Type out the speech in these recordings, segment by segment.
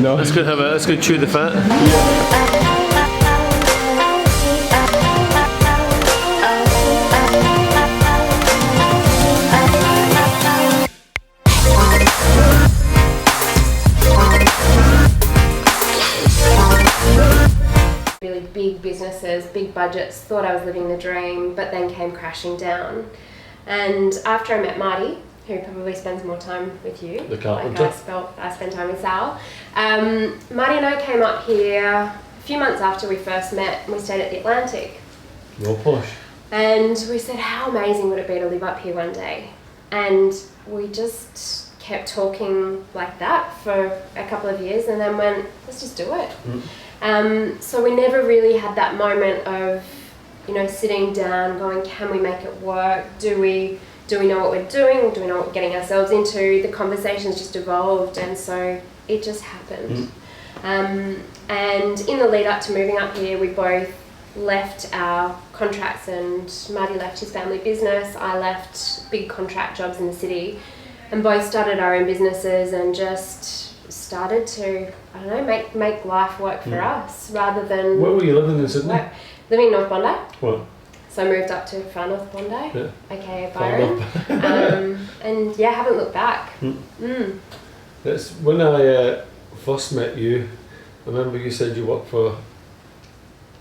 No. Let's go chew the fat. Really big businesses, big budgets, thought I was living the dream, but then came crashing down. And after I met Marty, who probably spends more time with you, the carpenter. Like I spend time with Sal. Marty and I came up here a few months after we first met, and we stayed at the Atlantic. Real posh. And we said, how amazing would it be to live up here one day? And we just kept talking like that for a couple of years, and then went, let's just do it. So we never really had that moment of, sitting down, going, can we make it work? Do we know what we're doing? Do we know what we're getting ourselves into? The conversations just evolved, and so it just happened. And in the lead up to moving up here, we both left our contracts, and Marty left his family business. I left big contract jobs in the city, and both started our own businesses and just started to, make life work for us rather than... Where were you living in Sydney? Living in North Bondi. What? So I moved up to far North Bondi, aka Far Byron, and haven't looked back. That's when I first met you. I remember you said you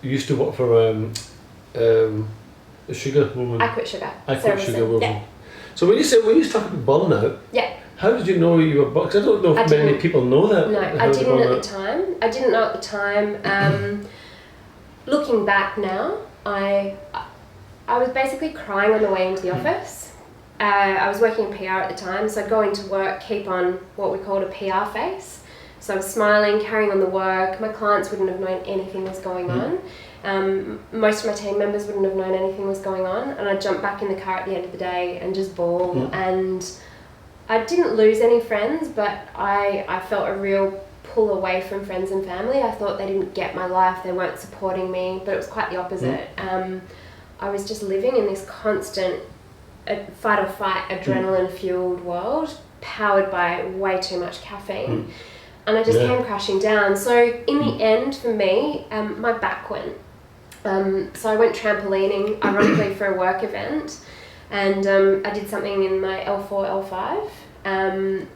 used to work for a sugar woman. I quit sugar. I quit sugar woman. Yeah. So when you talk about burnout, how did you know you were burnt? Because I don't know if many people know that. No, I didn't at the time. I didn't know at the time. Looking back now, I was basically crying on the way into the office. I was working in PR at the time, so I'd go into work, keep on what we called a PR face. So I was smiling, carrying on the work. My clients wouldn't have known anything was going on. Most of my team members wouldn't have known anything was going on. And I'd jump back in the car at the end of the day and just bawl. And I didn't lose any friends, but I felt a real pull away from friends and family. I thought they didn't get my life, they weren't supporting me, but it was quite the opposite. I was just living in this constant fight or fight, adrenaline fueled world, powered by way too much caffeine. And I just came crashing down. So in the end, for me, my back went. So I went trampolining, ironically, for a work event, and I did something in my L4, L5,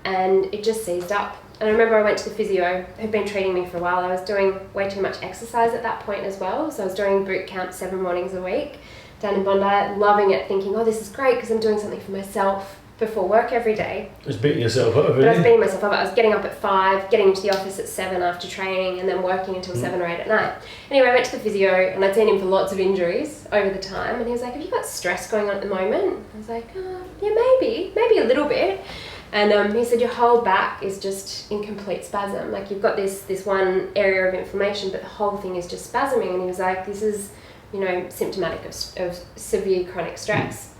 and it just seized up. And I remember I went to the physio who'd been treating me for a while. I was doing way too much exercise at that point as well. So I was doing boot camp 7 mornings a week down in Bondi, loving it, thinking, oh, this is great because I'm doing something for myself before work every day. Just beating yourself up, really? But I was beating myself up. I was getting up at 5, getting into the office at 7 after training, and then working until 7 or 8 at night. Anyway, I went to the physio, and I'd seen him for lots of injuries over the time, and he was like, have you got stress going on at the moment? I was like, yeah, maybe a little bit. And he said, your whole back is just in complete spasm. Like, you've got this one area of inflammation, but the whole thing is just spasming. And he was like, this is, symptomatic of severe chronic stress.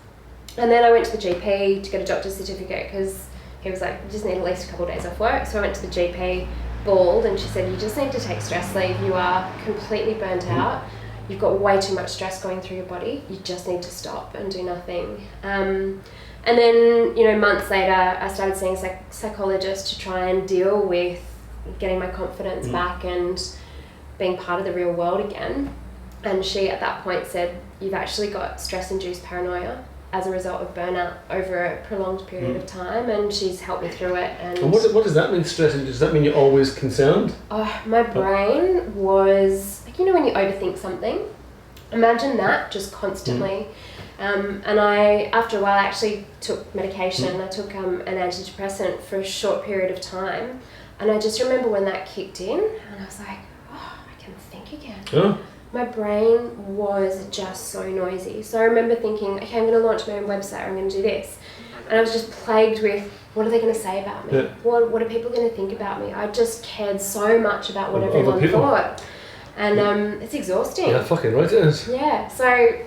And then I went to the GP to get a doctor's certificate because he was like, you just need at least a couple of days off work. So I went to the GP, bawled, and she said, you just need to take stress leave. You are completely burnt out. You've got way too much stress going through your body. You just need to stop and do nothing. And then, months later, I started seeing a psychologist to try and deal with getting my confidence back and being part of the real world again. And she, at that point, said, you've actually got stress-induced paranoia as a result of burnout over a prolonged period of time, and she's helped me through it. And what does that mean, stress-induced? Does that mean you're always concerned? Oh, my brain was, when you overthink something, imagine that just constantly. And after a while, I actually took medication. I took an antidepressant for a short period of time. And I just remember when that kicked in, and I was like, oh, I can think again. Oh. My brain was just so noisy. So I remember thinking, okay, I'm going to launch my own website, or I'm going to do this. And I was just plagued with, what are they going to say about me? Yeah. What are people going to think about me? I just cared so much about what everyone thought. And it's exhausting. Yeah, fucking right it is. Yeah, so...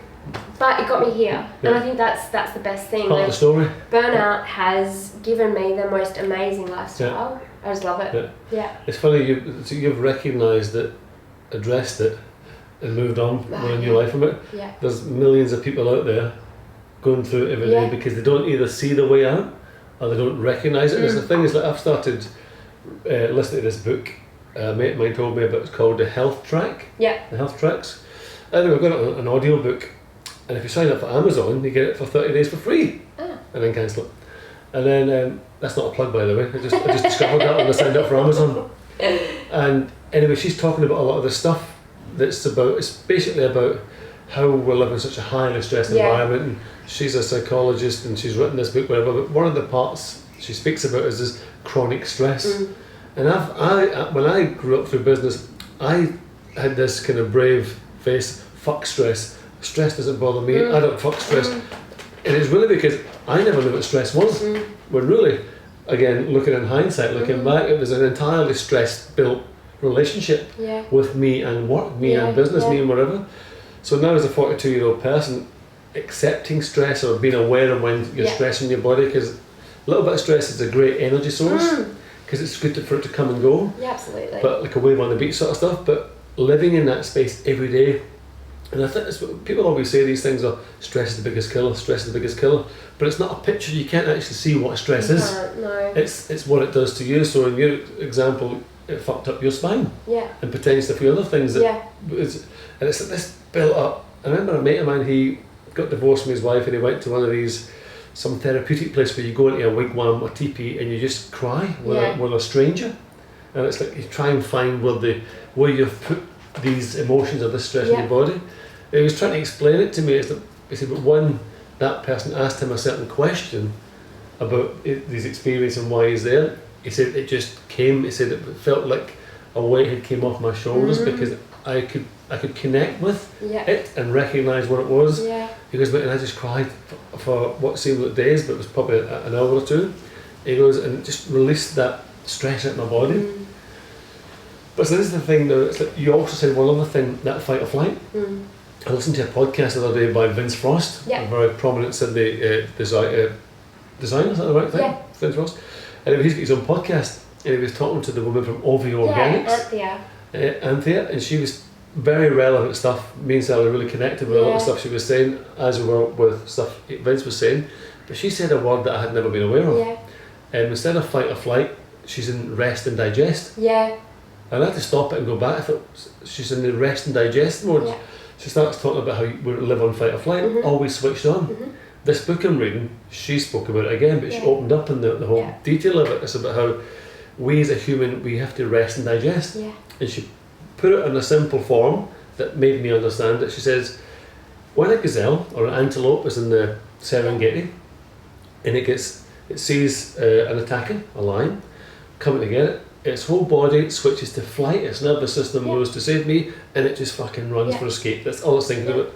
But it got me here, and I think that's the best thing. Part of the story. Burnout has given me the most amazing lifestyle. I just love it. Yeah. It's funny you've recognised it, addressed it, and moved on with a new life from it. Yeah. There's millions of people out there going through it every day because they don't either see the way out or they don't recognise it. And the thing is that I've started listening to this book a mate of mine told me about. It's called the Health Track. Yeah. The Health Tracks. Anyway, I've got it on an audio book, and if you sign up for Amazon, you get it for 30 days for free, and then cancel it. And then that's not a plug, by the way. I just discovered that when I signed up for Amazon. And anyway, she's talking about a lot of the stuff that's about. It's basically about how we're living in such a highly stressed environment. And she's a psychologist, and she's written this book, whatever. But one of the parts she speaks about is this chronic stress. And when I grew up through business, I had this kind of brave face. Fuck stress. Stress doesn't bother me. I don't fuck stress. And it's really because I never knew what stress was. When really, again, looking in hindsight, looking back, it was an entirely stress-built relationship with me and work, me and business, me and whatever. So now as a 42-year-old person, accepting stress or being aware of when you're stressing your body, because a little bit of stress is a great energy source, because it's good for it to come and go. Yeah, absolutely. But like a wave on the beach sort of stuff, but living in that space every day. And I think that's what people always say, these things are stress is the biggest killer, stress is the biggest killer. But it's not a picture, you can't actually see what stress is. No. It's what it does to you. So in your example, it fucked up your spine. Yeah. And potentially a few other things. And it's like this built up. I remember a mate of mine, he got divorced from his wife, and he went to one of these, some therapeutic place where you go into a wigwam or teepee and you just cry with a stranger. And it's like you try and find where you've put these emotions or this stress in your body. He was trying to explain it to me. He said, but when that person asked him a certain question about his experience and why he's there, he said it just came. He said it felt like a weight had came off my shoulders because I could connect with it and recognise what it was. He goes, but and I just cried for what seemed like days, but it was probably an hour or two. He goes, and just released that stress out of my body. But so this is the thing though, it's like you also said one other thing, that fight or flight. I listened to a podcast the other day by Vince Frost, a very prominent Sydney designer, is that the right thing? Yeah. Vince Frost. And he's got his own podcast, and he was talking to the woman from Ovio Organics. Anthea, and she was very relevant stuff. Me and Sally really connected with a lot of stuff she was saying, as we were with stuff Vince was saying. But she said a word that I had never been aware of. Instead of fight or flight, she's in rest and digest. And I had to stop it and go back. I thought she's in the rest and digest mode. She starts talking about how we live on fight or flight, always switched on. This book I'm reading, she spoke about it again, but she opened up in the whole detail of it. It's about how we as a human, we have to rest and digest. And she put it in a simple form that made me understand it. She says, when a gazelle or an antelope is in the Serengeti and it sees an attacker, a lion, coming to get it, its whole body switches to flight, its nervous system goes to save me, and it just fucking runs for escape. That's all it's thinking about.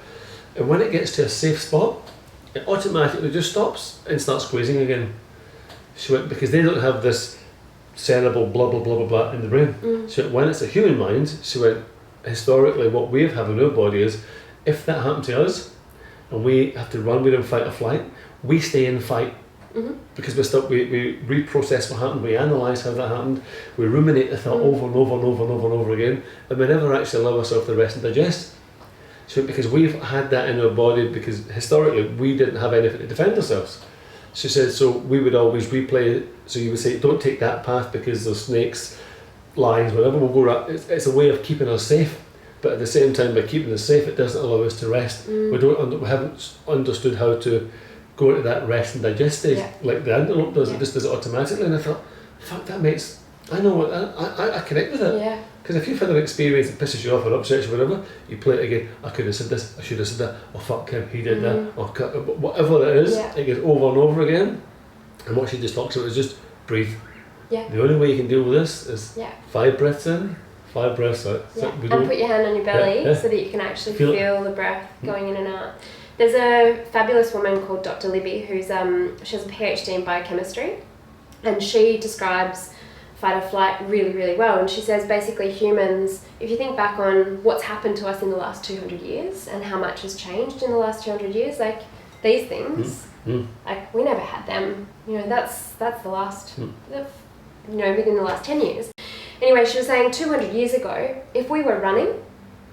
And when it gets to a safe spot, it automatically just stops and starts squeezing again. She went, because they don't have this cerebral blah blah blah blah blah in the brain. She went, when it's a human mind, she went, historically what we have in our body is, if that happened to us, and we have to run, we're in fight or flight, we stay in fight. Because we reprocess what happened, we analyse how that happened, we ruminate the thought over and over and over and over and over again, and we never actually allow ourselves to rest and digest. So because we've had that in our body, because historically we didn't have anything to defend ourselves. She said, so we would always replay, so you would say, don't take that path because there's snakes, lions, whatever, we'll go right. It's a way of keeping us safe, but at the same time, by keeping us safe, it doesn't allow us to rest. We haven't understood how to go into that rest and digest stage like the antelope does. It just does it automatically. And I thought, fuck, that makes, I know what, I connect with it. Because if you've had an experience that pisses you off or upsets you, whatever, you play it again. I could have said this, I should have said that, oh fuck him, he did that, or whatever it is, it goes over and over again. And what she just talks about is just breathe. The only way you can deal with this is 5 breaths in, 5 breaths out. And put your hand on your belly so that you can actually feel the breath going in and out. There's a fabulous woman called Dr. Libby who's she has a PhD in biochemistry, and she describes fight or flight really, really well. And she says basically humans, if you think back on what's happened to us in the last 200 years and how much has changed in the last 200 years, like these things, like we never had them. You know, that's the last, within the last 10 years. Anyway, she was saying 200 years ago, if we were running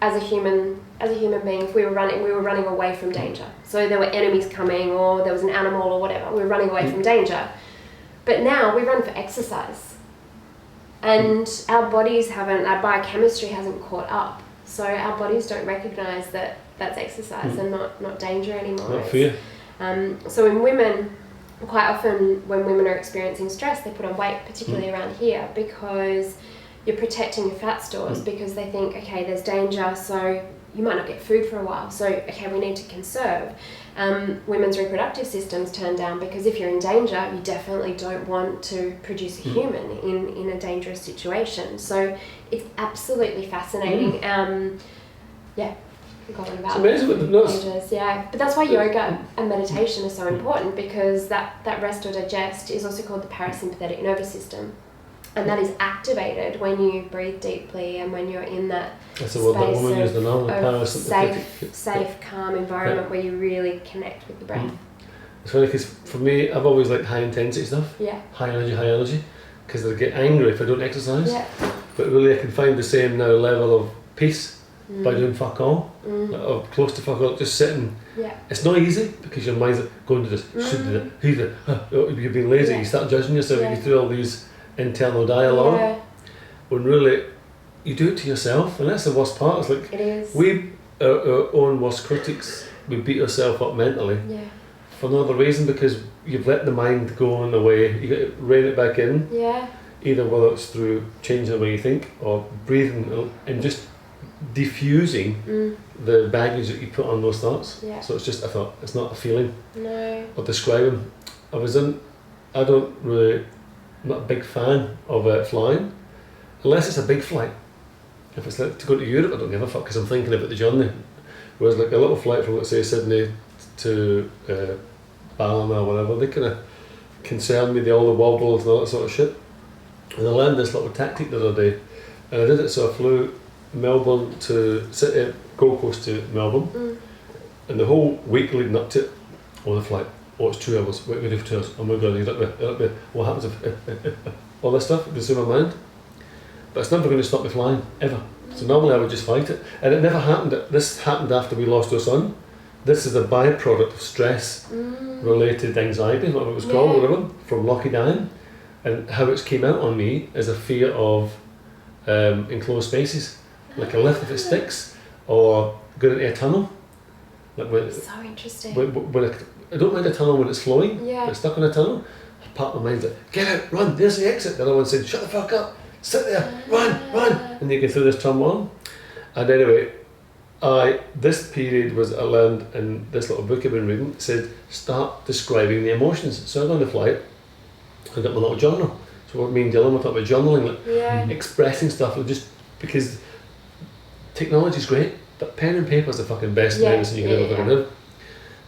as a human being, if we were running away from danger. So there were enemies coming, or there was an animal or whatever, we were running away from danger. But now we run for exercise. And our bodies haven't, our biochemistry hasn't caught up. So our bodies don't recognise that that's exercise and not danger anymore. Not fear. So in women, quite often when women are experiencing stress, they put on weight, particularly around here, because you're protecting your fat stores because they think, okay, there's danger, so you might not get food for a while. So, okay, we need to conserve. Women's reproductive systems turn down because if you're in danger, you definitely don't want to produce a human in a dangerous situation. So it's absolutely fascinating. Yeah. About it's amazing. But that's why yoga and meditation are so important, because that rest or digest is also called the parasympathetic nervous system, and that is activated when you breathe deeply and when you're in that that's the word that woman used, the safe, calm environment where you really connect with the breath. It's funny because for me, I've always liked high intensity stuff. Yeah. High energy, because I get angry if I don't exercise. Yeah. But really, I can find the same now level of peace by doing fuck all, or close to fuck all, just sitting. Yeah. It's not easy because your mind's like, going to this, should do that, who did that, you're being lazy, you start judging yourself, you go through all these internal dialogue, when really you do it to yourself, and that's the worst part. It's like, it is. We are our own worst critics, we beat ourselves up mentally for no other reason, because you've let the mind go on away, you got to rein it back in, either whether it's through changing the way you think or breathing and just diffusing the baggage that you put on those thoughts. So it's just a thought, it's not a feeling or describing. I'm not a big fan of flying unless it's a big flight. If it's like to go to Europe, I don't give a fuck because I'm thinking about the journey, whereas like a little flight from, let's say, Sydney to Ballina or whatever, they kind of concern me, all the wobbles and all that sort of shit. And I learned this little tactic the other day, and I did it. So I flew Melbourne to Gold Coast to Melbourne, and the whole week leading up to it, the flight, it's 2 hours, wait, we do for 2 hours, oh my god, what happens if all this stuff goes through my mind, but it's never going to stop me flying, ever. So normally I would just fight it, and it never happened. This happened after we lost our son. This is a byproduct of stress related anxiety, whatever it was called, whatever, from Lockheed Island, and how it came out on me as a fear of enclosed spaces. Like a lift if it sticks, or going into a tunnel. Like so interesting. When I don't mind a tunnel when it's flowing, but it's stuck in a tunnel, part of my mind's like, get out, run, there's the exit. The other one said, shut the fuck up, sit there, run, and you get through this turmoil. And anyway, this period was I learned in this little book I've been reading, said start describing the emotions. So I go on the flight, I got my little journal. So what me and Dylan were talking about journaling, like expressing stuff, just because technology's great, but pen and paper is the fucking best medicine you can ever fucking have.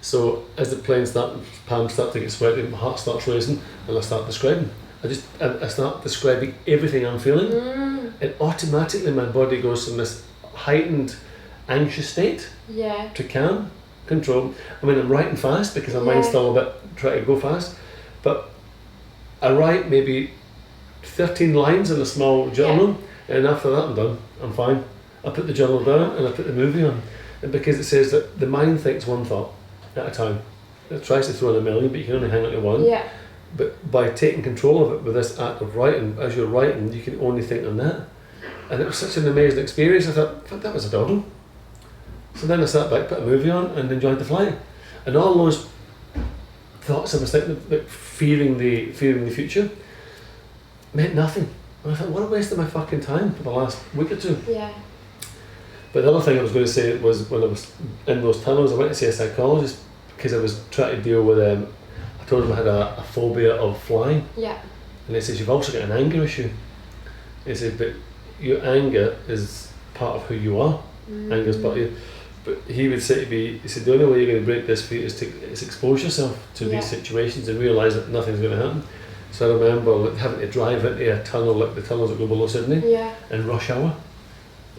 So as the palms start to get sweaty, my heart starts racing, and I start describing. I start describing everything I'm feeling, and automatically my body goes from this heightened, anxious state to calm, control. I mean, I'm writing fast because my mind's still a bit trying to go fast, but I write maybe 13 lines in a small journal, and after that I'm done, I'm fine. I put the journal down and I put the movie on, and because it says that the mind thinks one thought at a time. It tries to throw in a million, but you can only hang on to one. But by taking control of it with this act of writing, as you're writing, you can only think on that. And it was such an amazing experience. I thought, fuck, that was a doddle. So then I sat back, put a movie on, and enjoyed the flight. And all those thoughts I was thinking, like fearing the future, meant nothing. And I thought, what a waste of my fucking time for the last week or two. But the other thing I was going to say was when I was in those tunnels, I went to see a psychologist because I was trying to deal with I told him I had a phobia of flying. And he says, you've also got an anger issue. He said, but your anger is part of who you are. Anger's part of you. But he would say to me, he said, the only way you're going to break this fear is expose yourself to these situations and realise that nothing's going to happen. So I remember having to drive into a tunnel, like the tunnels that go below Sydney, in rush hour,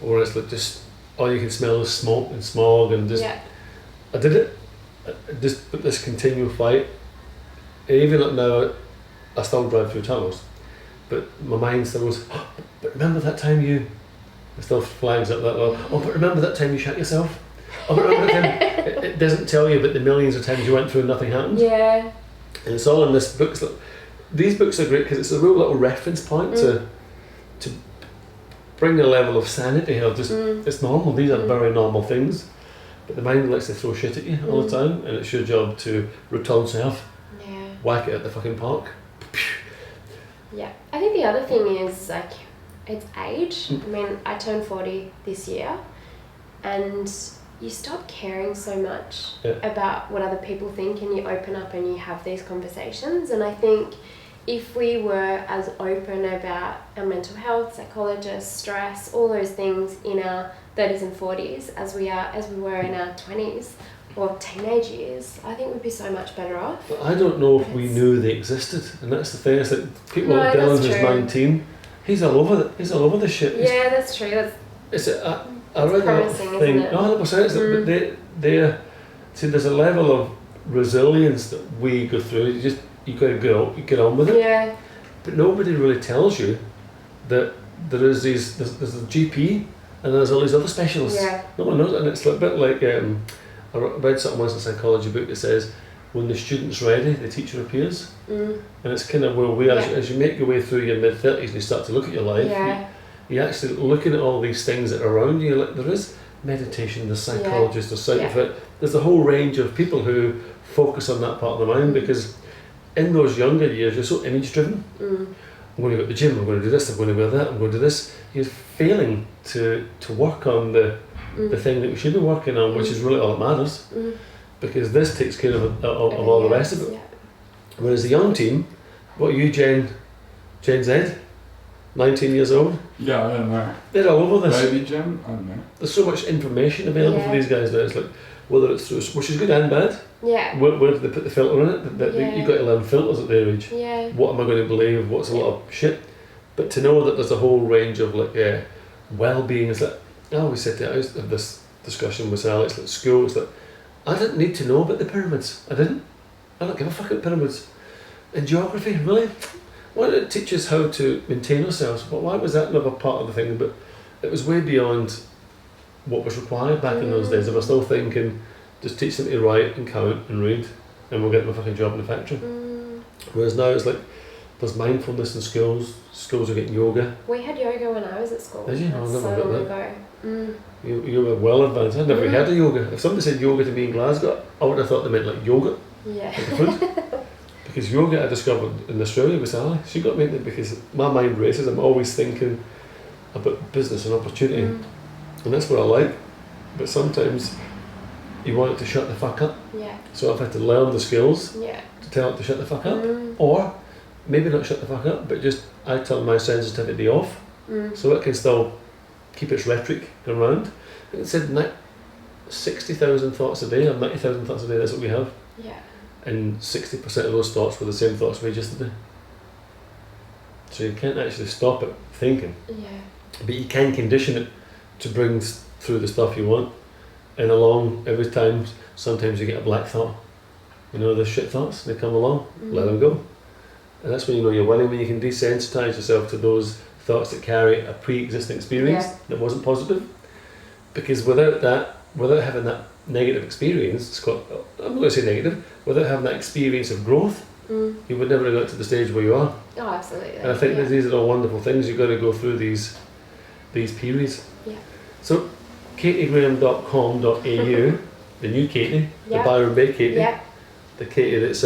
or it's like just all you can smell is smoke and smog, and just I did it. Just this continual fight. And even like now, I still drive through tunnels, but my mind still goes, oh, but remember that time it still flags up that low. Oh, but remember that time you shot yourself? Oh, but remember that time? It doesn't tell you about the millions of times you went through and nothing happened. And it's all in this book. These books are great because it's a real little reference point to to bring a level of sanity of just, it's normal, these are very normal things, but the mind likes to throw shit at you all the time, and it's your job to return self, whack it at the fucking park. Yeah, I think the other thing is like, it's age. I mean, I turned 40 this year, and you stop caring so much about what other people think, and you open up and you have these conversations. And I think if we were as open about our mental health, psychologists, stress, all those things in our 30s and 40s as we were in our 20s or teenage years, I think we'd be so much better off. But I don't know if we knew they existed, and that's the thing. It's like people like Dylan, who's 19, he's all over this shit. Yeah, that's true. I read that thing. No, 100%. But see, there's a level of resilience that we go through. You got to get on with it. Yeah. But nobody really tells you that there's a GP and there's all these other specialists. Yeah. No one knows it, and it's a bit like I read something once in a psychology book that says when the student's ready, the teacher appears. And it's kind of where as you make your way through your mid-30s and you start to look at your life, you're actually looking at all these things that are around you. Like there is meditation, there's psychologists, there's scientific, there's a whole range of people who focus on that part of the mind, because in those younger years you're so image driven. I'm going to go to the gym, I'm going to do this, I'm going to wear that, I'm going to do this. You're failing to work on the thing that we should be working on, which is really all that matters, because this takes care of all the rest of it. Whereas the young team, what are you, Gen Z? 19 years old? Yeah, I don't know. They're all over this. Baby Gen? I don't know. There's so much information available for these guys now. It's like, whether it's through, which is good and bad. Yeah. Where do they put the filter in it? You've got to learn filters at their age. Yeah. What am I going to believe? What's a lot of shit? But to know that there's a whole range of like well-being, is that I always said that I used to have this discussion with Alex at school. It's that I didn't need to know about the pyramids. I don't give a fuck about pyramids. And geography, really? Why did it teach us how to maintain ourselves? But why was that never part of the thing? But it was way beyond what was required back in those days. I was still thinking, just teach them to write and count and read, and we'll get them a fucking job in the factory. Whereas now it's like, there's mindfulness in schools. Schools are getting yoga. We had yoga when I was at school. Did you? That's I never got that. Ago. You were well advanced. I never heard of yoga. If somebody said yoga to me in Glasgow, I would have thought they meant like yogurt. Yeah. Like food. Because yoga I discovered in Australia with Sally. She got me into it because my mind races. I'm always thinking about business and opportunity. And that's what I like. But sometimes you want it to shut the fuck up. Yeah. So I've had to learn the skills to tell it to shut the fuck up. Or maybe not shut the fuck up, but just I tell my sensitivity off. So it can still keep its rhetoric around. And it said 60,000 thoughts a day or 90,000 thoughts a day, that's what we have. Yeah. And 60% of those thoughts were the same thoughts we had yesterday. So you can't actually stop it thinking. Yeah. But you can condition it to bring through the stuff you want. And along every time, sometimes you get a black thought. You know, the shit thoughts, they come along, let them go. And that's when you know you're winning, when you can desensitize yourself to those thoughts that carry a pre-existing experience that wasn't positive. Because without having that negative experience, it's called, I'm not going to say negative, without having that experience of growth, you would never have got to the stage where you are. Oh, absolutely. And I think that these are all wonderful things. You've got to go through these periods. Yeah. So, katiegraham.com.au, the new Katie, the Byron Bay Katie, the Katie that's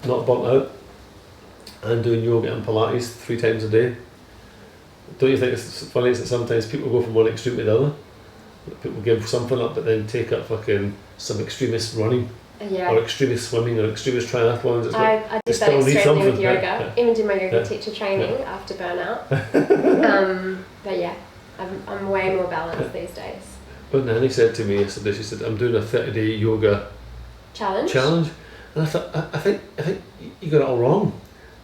not burnt out and doing yoga and Pilates 3 times a day. Don't you think it's funny that sometimes people go from one extreme to the other? People give something up but then take up fucking some extremist running or extremist swimming or extremist triathlons. I did that extremely with yoga. Even did my yoga teacher training after burnout. But yeah, I'm way more balanced these days. But Nanny said to me yesterday, she said, I'm doing a 30-day yoga challenge. And I thought, I think you got it all wrong.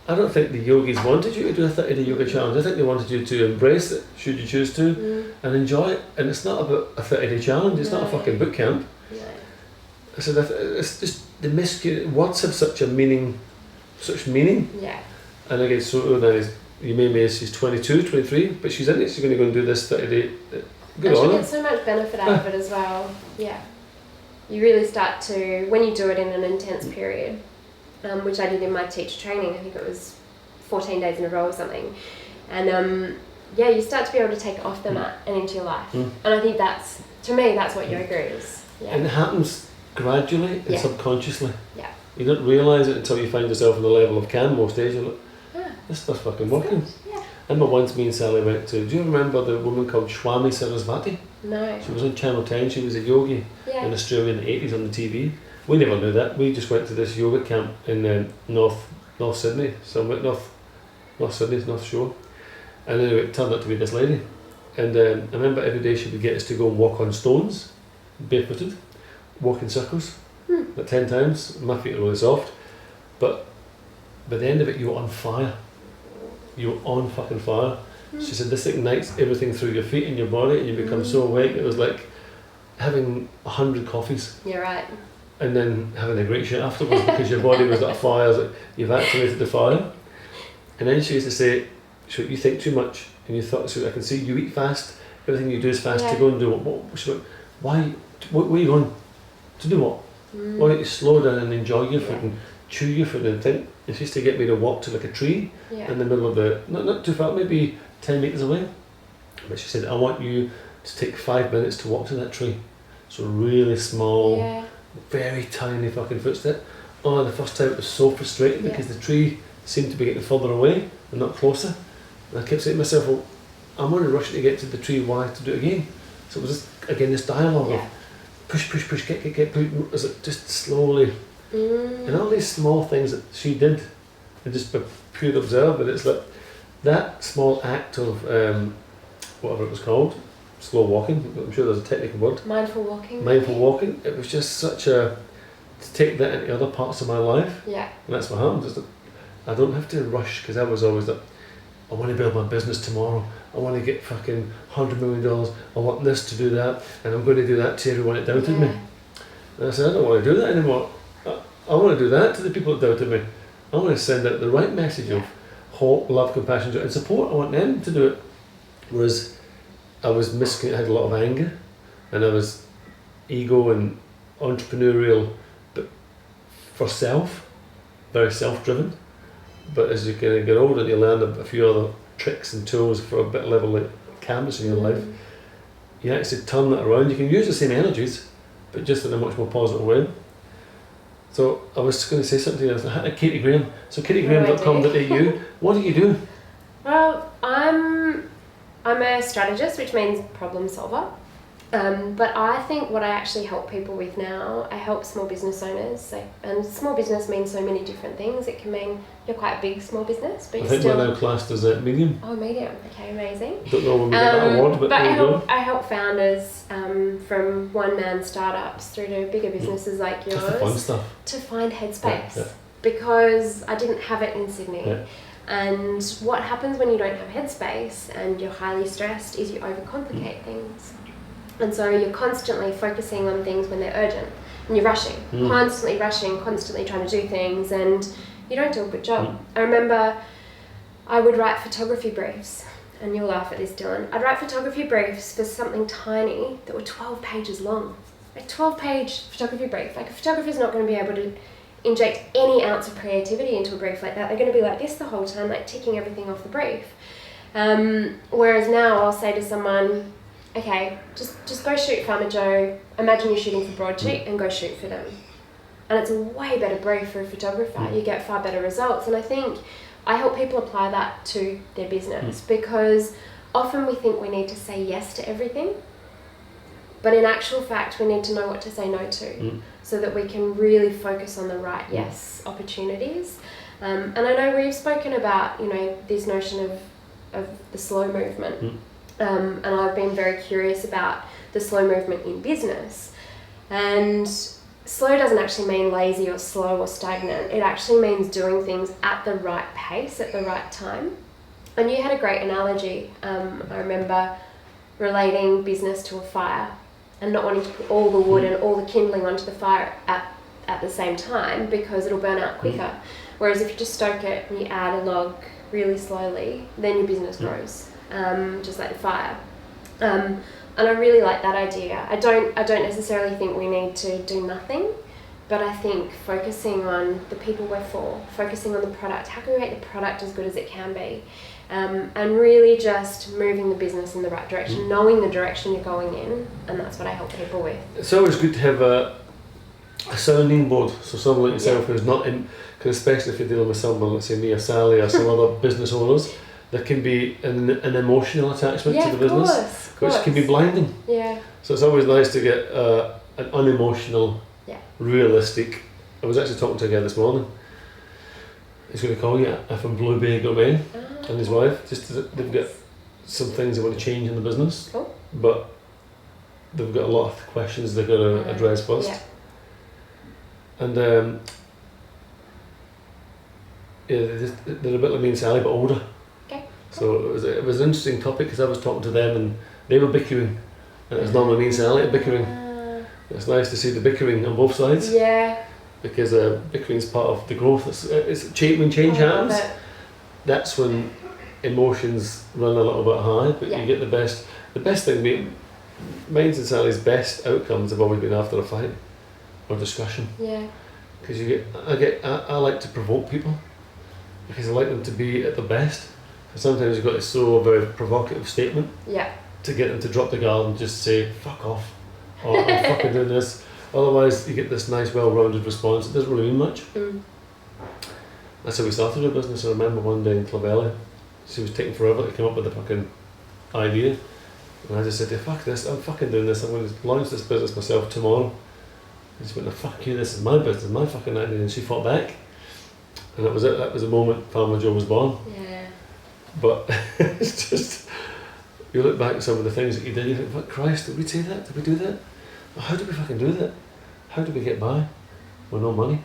I don't think the yogis wanted you to do a 30-day yoga challenge. I think they wanted you to embrace it, should you choose to, and enjoy it. And it's not about a 30-day challenge. It's not a fucking boot camp. No. I said, it's just the words have such meaning. Yeah. And again, so now you may be, she's 22, 23, but she's in it. She's going to go and do this 30-day. Good on her. And she gets so much benefit out of it as well. Yeah. You really start to, when you do it in an intense period, which I did in my teacher training, I think it was 14 days in a row or something, And you start to be able to take it off the mat and into your life. And I think that's, to me, that's what yoga is. Yeah. And it happens gradually and subconsciously. Yeah. You don't realise it until you find yourself on the level of Can most days. You're like, this stuff's fucking working. Yeah. I remember once me and Sally went to, do you remember the woman called Swami Sarasvati? No. She was on Channel 10, she was a yogi in Australia in the 80s on the TV. We never knew that. We just went to this yoga camp in North Sydney, somewhere, North Sydney, North Shore. And anyway, it turned out to be this lady. And I remember every day she would get us to go and walk on stones, barefooted, walk in circles, like 10 times. My feet are really soft. But by the end of it, you were on fire. You were on fucking fire. She said this ignites everything through your feet and your body, and you become so awake. It was like having 100 coffees. You're right. And then having a great shit afterwards because your body was like a fire. It's like you've activated the fire. And then she used to say, so you think too much, and you thought, so I can see you eat fast, everything you do is fast, to go and do what? She went, where are you going? To do what? Why don't you slow down and enjoy your food and chew your food and think? And she used to get me to walk to like a tree in the middle of the, not too far, maybe 10 metres away. But she said, I want you to take 5 minutes to walk to that tree. So really small, very tiny fucking footstep. Oh, the first time it was so frustrating because the tree seemed to be getting further away and not closer. And I kept saying to myself, well, I'm only rushing to get to the tree, why to do it again? So it was just, again, this dialogue of push, get, push, just slowly. And all these small things that she did, and just by pure observing, it's like that small act of, whatever it was called, slow walking, I'm sure there's a technical word. Mindful walking. Mindful walking. It was just such a, to take that into other parts of my life. Yeah. And that's what happens. I don't have to rush, because I was always like, I want to build my business tomorrow. I want to get fucking $100 million. I want this to do that, and I'm going to do that to everyone that doubted me. And I said, I don't want to do that anymore. I want to do that to the people that doubted me. I want to send out the right message of hope, love, compassion, and support. I want them to do it. Whereas I had a lot of anger, and I was ego and entrepreneurial, but for self, very self-driven. But as you kind of get older, you learn a few other tricks and tools for a bit level like canvas in your life. You actually turn that around. You can use the same energies, but just in a much more positive way. So I was going to say something else. I had Katie Graham. So katiegraham.com.au. What do you do? Well, I'm a strategist, which means problem solver. But I think what I actually help people with now, I help small business owners. And small business means so many different things. It can mean you're quite a big small business, but I think we're now classed as a medium. Oh, medium. Okay, amazing. Don't know when we get that award, but I help founders from one-man startups through to bigger businesses like yours. That's the fun stuff. To find headspace. Because I didn't have it in Sydney. Yeah. And what happens when you don't have headspace and you're highly stressed is you overcomplicate things. And so you're constantly focusing on things when they're urgent. And you're rushing, constantly rushing, constantly trying to do things, and you don't do a good job. I remember I would write photography briefs, and you'll laugh at this, Dylan. I'd write photography briefs for something tiny that were 12 pages long. A 12-page photography brief. Like, a photographer's not going to be able to inject any ounce of creativity into a brief like that. They're going to be like this the whole time, like ticking everything off the brief. Whereas now I'll say to someone, okay, just go shoot Farmer Joe. Imagine you're shooting for Broadsheet and go shoot for them. And it's a way better brief for a photographer. You get far better results. And I think I help people apply that to their business because often we think we need to say yes to everything. But in actual fact, we need to know what to say no to so that we can really focus on the right yes opportunities. And I know we've spoken about, this notion of the slow movement. And I've been very curious about the slow movement in business. And slow doesn't actually mean lazy or slow or stagnant. It actually means doing things at the right pace, at the right time. And you had a great analogy. I remember relating business to a fire and not wanting to put all the wood and all the kindling onto the fire at the same time because it'll burn out quicker. Whereas if you just stoke it and you add a log really slowly, then your business grows. Just like the fire. And I really like that idea. I don't necessarily think we need to do nothing, but I think focusing on the people we're for, focusing on the product, how can we make the product as good as it can be? and really just moving the business in the right direction, knowing the direction you're going in, and that's what I help people with. It's always good to have a sounding board, so someone like yourself who's not in, because especially if you're dealing with someone, let's say me or Sally or some other business owners, there can be an emotional attachment to the business, which can be blinding. Yeah. So it's always nice to get an unemotional, realistic. I was actually talking to a guy this morning. He's going to call you from Blue Bay Domain and his wife. They've got some things they want to change in the business, but they've got a lot of questions they've got to address first. Yeah. And they're a bit like me and Sally, but older. Okay. So it was an interesting topic because I was talking to them and they were bickering, and it was normally me and Sally bickering. It's nice to see the bickering on both sides. Yeah. Because bickering is part of the growth. When change happens, that's when emotions run a little bit high, but you get the best. The best thing, mine's and Sally's best outcomes have always been after a fight or discussion. Yeah. Because I like to provoke people because I like them to be at their best. And sometimes you've got to throw a very provocative statement to get them to drop the guard and just say "fuck off" or "I'm fucking doing this." Otherwise, you get this nice, well-rounded response. It doesn't really mean much. That's how we started our business. I remember one day in Clovelly, she was taking forever to come up with the fucking idea. And I just said, fuck this, I'm fucking doing this. I'm going to launch this business myself tomorrow. And she went, no, fuck you, this is my business, my fucking idea. And she fought back. And that was it. That was the moment Farmer Joe was born. Yeah. But it's just, you look back at some of the things that you did, you think, fuck Christ, did we say that? Did we do that? How did we fucking do that? How did we get by with no money?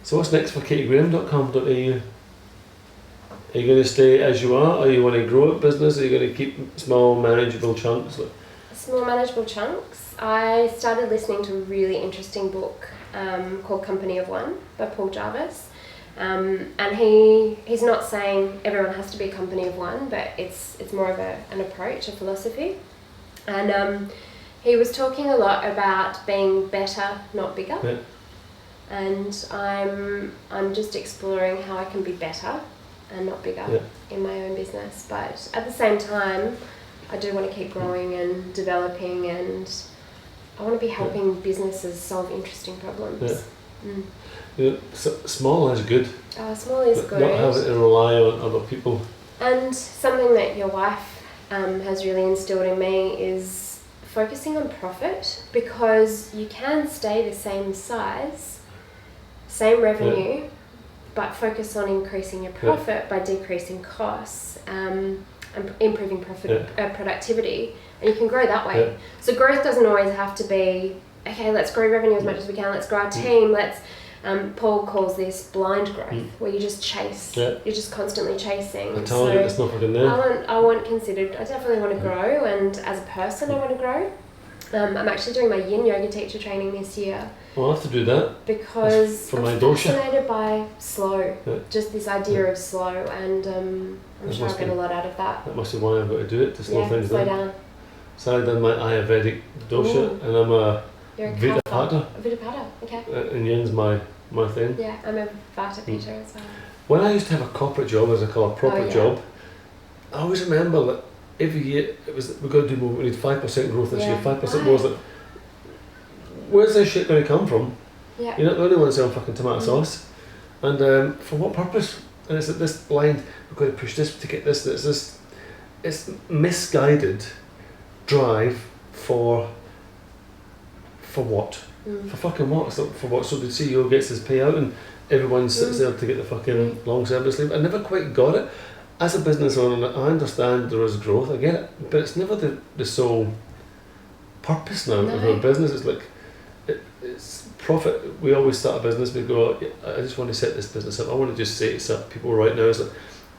So what's next for katiegraham.com.au? Are you going to stay as you are, or you want to grow a business? Are you going to keep small, manageable chunks? Small, manageable chunks. I started listening to a really interesting book called Company of One by Paul Jarvis. And he's not saying everyone has to be a company of one, but it's more of an approach, a philosophy. And he was talking a lot about being better, not bigger. Yeah. And I'm just exploring how I can be better and not bigger in my own business. But at the same time, I do want to keep growing and developing, and I want to be helping businesses solve interesting problems. Yeah. Small is good. Small is good. Not having to rely on other people. And something that your wife has really instilled in me is focusing on profit, because you can stay the same size, same revenue, but focus on increasing your profit by decreasing costs and improving productivity, and you can grow that way. So growth doesn't always have to be, okay, let's grow revenue as much as we can, let's grow our team, let's Paul calls this blind growth, where you just chase. You're just constantly chasing. I told you, it's not fucking there. I definitely want to grow, and as a person I want to grow. I'm actually doing my yin yoga teacher training this year. I'll have to do that. Because I'm fascinated by slow, just this idea of slow, and I'm sure I'll get a lot out of that. That must be why I've got to do it, to slow things down. So I've done my Ayurvedic dosha, and I'm a Vita Pitta. Vita Pitta, okay. And yin's my thing. Yeah, I'm a Vata Pitta as well. When I used to have a corporate job, as I call a proper job, I always remember that every year we've got to do more, we need 5% growth this year, 5% more. Like, where's this shit going to come from? You're not the only one selling fucking tomato sauce. And for what purpose? And it's at this blind, we've got to push this to get this. It's misguided drive for what? For fucking what? For what? So the CEO gets his payout and everyone sits there to get the fucking long service leave. I never quite got it. As a business owner, I understand there is growth, I get it, but it's never the sole purpose now of our business. It's like, it's profit. We always start a business, we go, I just want to set this business up. I want to just say to people right now, is that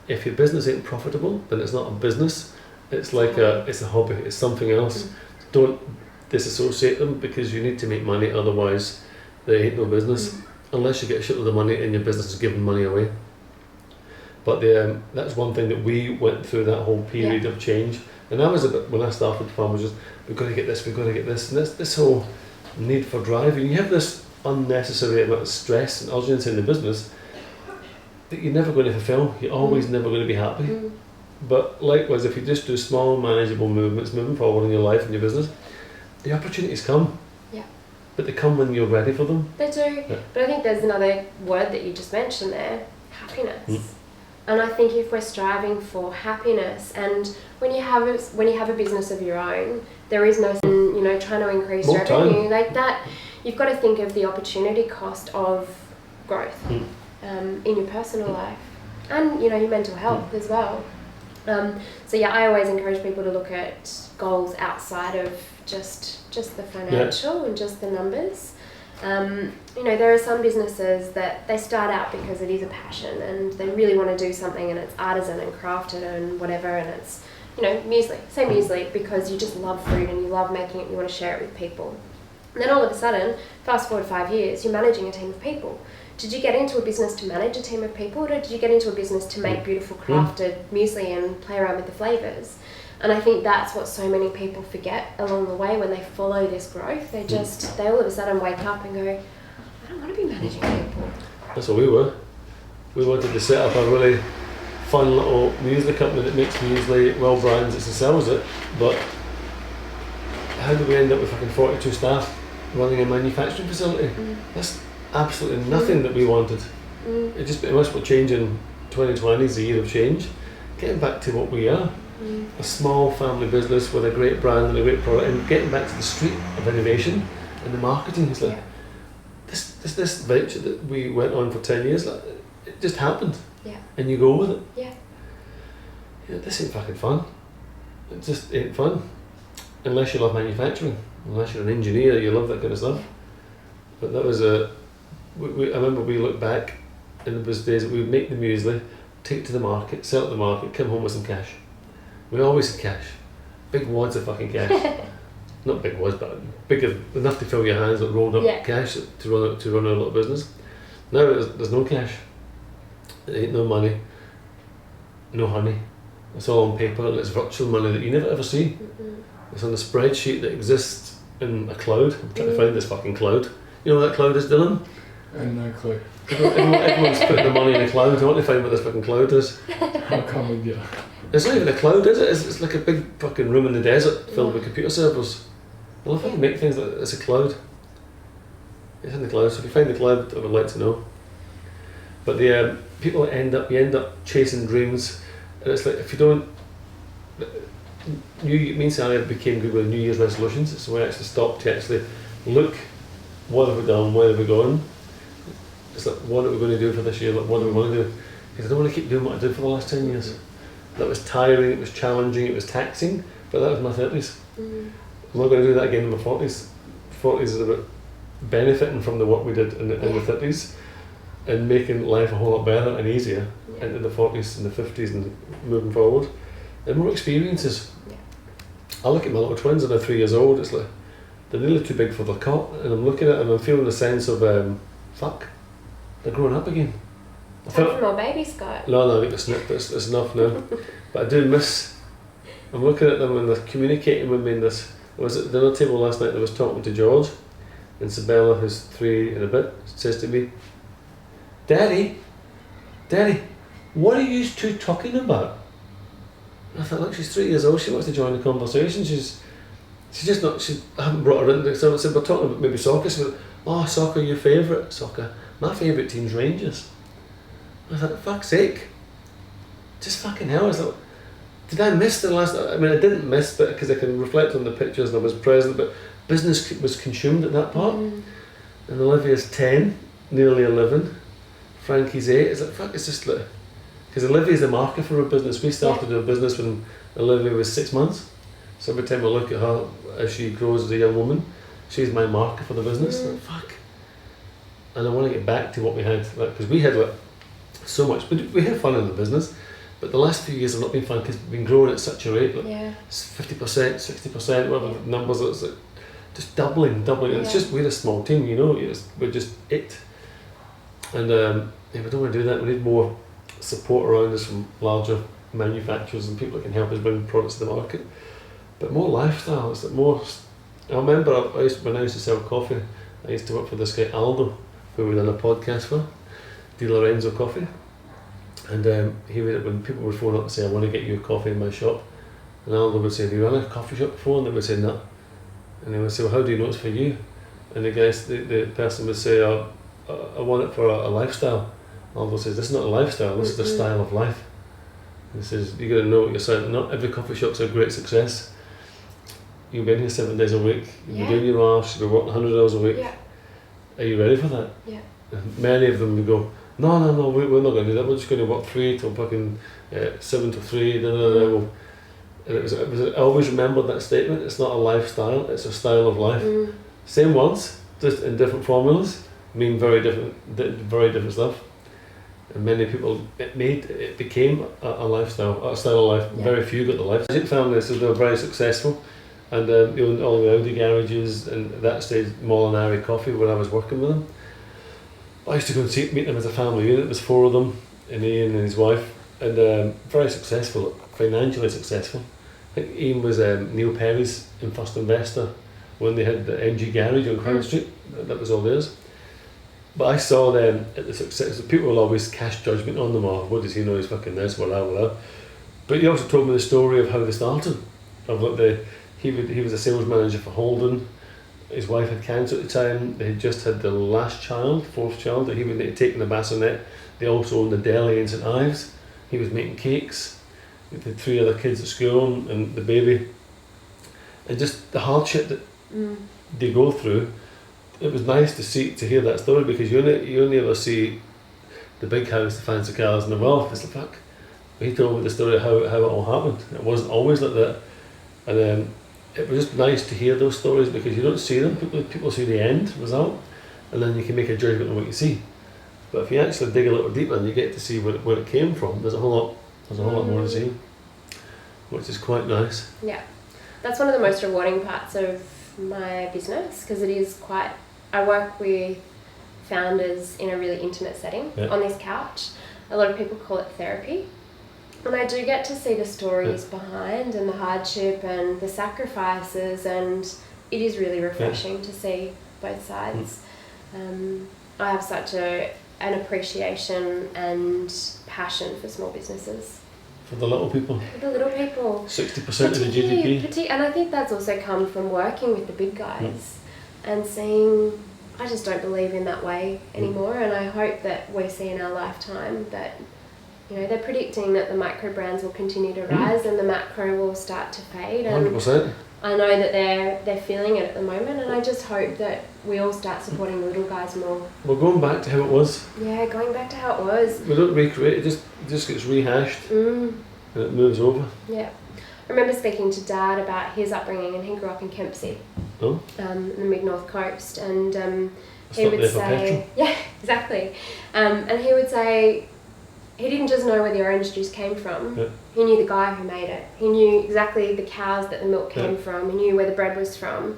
if your business ain't profitable, then it's not a business. It's like it's a hobby, it's something else. Don't disassociate them, because you need to make money, otherwise they ain't no business. Unless you get a shitload of money and your business is giving money away. But that's one thing that we went through, that whole period of change. And that was a bit, when I started the farm, was just, we've got to get this, and this whole need for drive. And you have this unnecessary amount of stress and urgency in the business, that you're never going to fulfill. You're always never going to be happy. But likewise, if you just do small, manageable movements, moving forward in your life and your business, the opportunities come. Yeah. But they come when you're ready for them. They do. Yeah. But I think there's another word that you just mentioned there, happiness. And I think if we're striving for happiness, and when you have a business of your own, there is no, trying to increase more revenue time. like that. You've got to think of the opportunity cost of growth in your personal life, and your mental health as well. So yeah, I always encourage people to look at goals outside of just the financial and just the numbers. There are some businesses that they start out because it is a passion and they really want to do something, and it's artisan and crafted and whatever, and it's muesli because you just love food and you love making it, you want to share it with people. And then all of a sudden, fast forward 5 years, you're managing a team of people. Did you get into a business to manage a team of people, or did you get into a business to make beautiful crafted muesli and play around with the flavours? And I think that's what so many people forget along the way when they follow this growth. They all of a sudden wake up and go, I don't want to be managing people. That's what we were. We wanted to set up a really fun little muesli company that makes muesli, well brands it and sells it, but how did we end up with fucking 42 staff running a manufacturing facility? That's absolutely nothing that we wanted. It just pretty much will change in 2020 is the year of change. Getting back to what we are, a small family business with a great brand and a great product, and getting back to the street of innovation and the marketing. It's like this venture that we went on for 10 years, like, it just happened. Yeah. And you go with it. Yeah. This ain't fucking fun. It just ain't fun. Unless you love manufacturing, unless you're an engineer, you love that kind of stuff. But that was I remember we looked back, and it was days that we would make the muesli, take it to the market, sell it to the market, come home with some cash. We always had cash. Big wads of fucking cash. Not big wads, but big enough to fill your hands, like rolled up cash to run a little business. Now there's no cash. There ain't no money, no honey. It's all on paper, and it's virtual money that you never ever see. It's on a spreadsheet that exists in a cloud. I'm trying to find this fucking cloud. You know what that cloud is, Dylan? No clue. Everyone's putting the money in a cloud. I want to find what this fucking cloud is. How come we get it? It's not even a cloud, is it? It's like a big fucking room in the desert filled with computer servers. I love how you make things like it's a cloud. It's in the cloud, so if you find the cloud, I would like to know. But the people you end up chasing dreams, and it's like if you don't. Me and Sally became good with New Year's resolutions, so we actually stopped to actually look, what have we done, where have we gone? It's like, what are we going to do for this year, like, what do we want to do? Because I don't want to keep doing what I did for the last 10 years. That was tiring, it was challenging, it was taxing, but that was my 30s. I'm not going to do that again in my 40s. 40s is about benefiting from the work we did in the 30s and making life a whole lot better and easier into the 40s and the 50s and moving forward. And more experiences. I look at my little twins and they're 3 years old, it's like they're nearly too big for their cot, and I'm looking at them and I'm feeling the sense of fuck, they're growing up again. Time for more baby, Scott. No, I think it's enough now. But I do miss, I'm looking at them and they're communicating with me in this. I was at the dinner table last night and I was talking to George, and Sabella, who's 3 and a bit, says to me, Daddy, what are you two talking about? And I thought, look, she's 3 years old, she wants to join the conversation, I haven't brought her in, so I said, we're talking about maybe soccer. She went, oh, soccer, your favourite? Soccer. My favourite team's Rangers. I thought, fuck's sake. Just fucking hell. I was like, did I miss the last, I mean, I didn't miss, but because I can reflect on the pictures and I was present, but business was consumed at that part. And Olivia's 10, nearly 11. Frankie's 8. It's like, fuck, it's just like, because Olivia's the marker for a business. We started a business when Olivia was 6 months. So every time I look at her as she grows as a young woman, she's my marker for the business. Like, fuck. And I want to get back to what we had, because we had so much. We had fun in the business, but the last few years have not been fun because we've been growing at such a rate, it's 50%, 60%, whatever the numbers. It's like just doubling. It's just, we're a small team, we're just it. And we don't want to do that. We need more support around us from larger manufacturers and people that can help us bring products to the market. But more lifestyle. It's like more. I remember when I used to sell coffee, I used to work for this guy Aldo, who we done a podcast for, Di Lorenzo Coffee, And when people would phone up and say, I want to get you a coffee in my shop, and Aldo would say, have you run a coffee shop before? And they would say, no. And they would say, well, how do you know it's for you? And the person would say, I want it for a lifestyle. Aldo says, this is not a lifestyle, this is a style of life. He says, you got to know what you're saying. Not every coffee shop's a great success. You've been here 7 days a week, you've been doing your hours, you've been working 100 hours a week. Yeah. Are you ready for that? Yeah. And many of them would go, no, we're not going to do that, we're just going to work 3 till fucking 7 to 3, And it was, I always remembered that statement, it's not a lifestyle, it's a style of life. Same words, just in different formulas, mean very different stuff. And many people, it became a lifestyle, a style of life. Yeah. Very few got the life. Magic family, so they were very successful. And they owned all the Audi garages, and at that stage, Molinari Coffee, where I was working with them. I used to go and meet them as a family unit. There was 4 of them, and Ian and his wife, and very successful, financially successful. I think Ian was Neil Perry's first investor when they had the MG garage on Crown Street. That was all theirs. But I saw them at the success. People will always cast judgment on them, or what does he know, he's fucking this, blah. But he also told me the story of how they started. Of what he was a sales manager for Holden. His wife had cancer at the time. They had just had the last child, 4th child, that he had taken the bassinet. They also owned the deli in St Ives. He was making cakes. They had 3 other kids at school and the baby. And just the hardship that they go through. It was nice to hear that story, because you only ever see the big house, the fancy cars and the wealth. It's like, fuck. But he told me the story of how it all happened. It wasn't always like that. And it was just nice to hear those stories, because you don't see them. People see the end result, and then you can make a judgment on what you see. But if you actually dig a little deeper and you get to see where it came from, there's a whole lot more to see, which is quite nice. Yeah, that's one of the most rewarding parts of my business, because it is quite. I work with founders in a really intimate setting on this couch. A lot of people call it therapy. And I do get to see the stories behind, and the hardship and the sacrifices, and it is really refreshing to see both sides. I have such an appreciation and passion for small businesses. For the little people. For the little people. 60% of the GDP. And I think that's also come from working with the big guys and seeing, I just don't believe in that way anymore, and I hope that we see in our lifetime that, you know, they're predicting that the micro brands will continue to rise and the macro will start to fade. And 100%. I know that they're feeling it at the moment, and I just hope that we all start supporting the little guys more. We're going back to how it was. Yeah, going back to how it was. We don't recreate it, it just gets rehashed and it moves over. Yeah. I remember speaking to Dad about his upbringing, and he grew up in Kempsey, in the mid-north coast, and he would say, yeah, exactly, and he would say he didn't just know where the orange juice came from, he knew the guy who made it, he knew exactly the cows that the milk came from, he knew where the bread was from,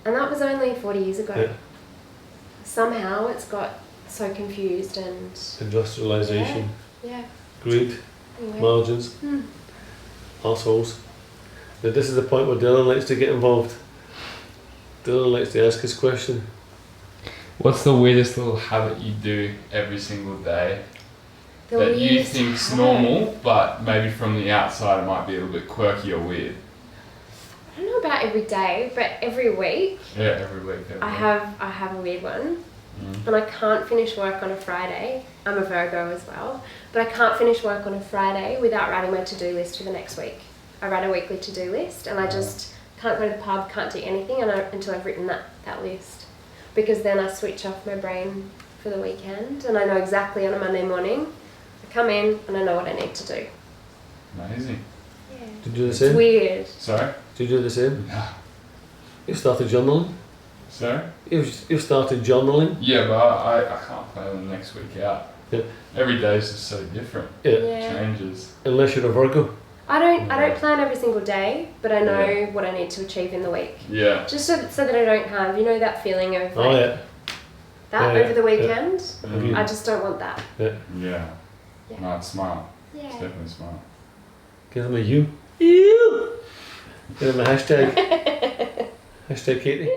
and that was only 40 years ago. Somehow it's got so confused and... Industrialisation, greed, anyway. margins. Assholes. Now this is the point where Dylan likes to get involved. Dylan likes to ask his question. What's the weirdest little habit you do every single day that you think's normal, but maybe from the outside it might be a little bit quirky or weird? I don't know about every day, but every week. Yeah, every week. I have a weird one. And I can't finish work on a Friday. I'm a Virgo as well, but I can't finish work on a Friday without writing my to-do list for the next week. I write a weekly to-do list, and I just can't go to the pub, can't do anything until I've written that list, because then I switch off my brain for the weekend, and I know exactly on a Monday morning, I come in and I know what I need to do. Amazing. Yeah. Did you do the same? It's weird. Sorry? Did you do the same? No. You started journaling? Sorry? You've started journaling? Yeah, but I can't plan the next week out. Yeah. Every day is just so different. Yeah. Changes. Unless you're a Virgo. I don't plan every single day, but I know what I need to achieve in the week. Yeah. Just so that I don't have, that feeling of like, over the weekend. I just don't want that. Yeah. No, it's smart. Yeah. It's definitely smart. Give them a you. You! Give them a hashtag. Hashtag Katie.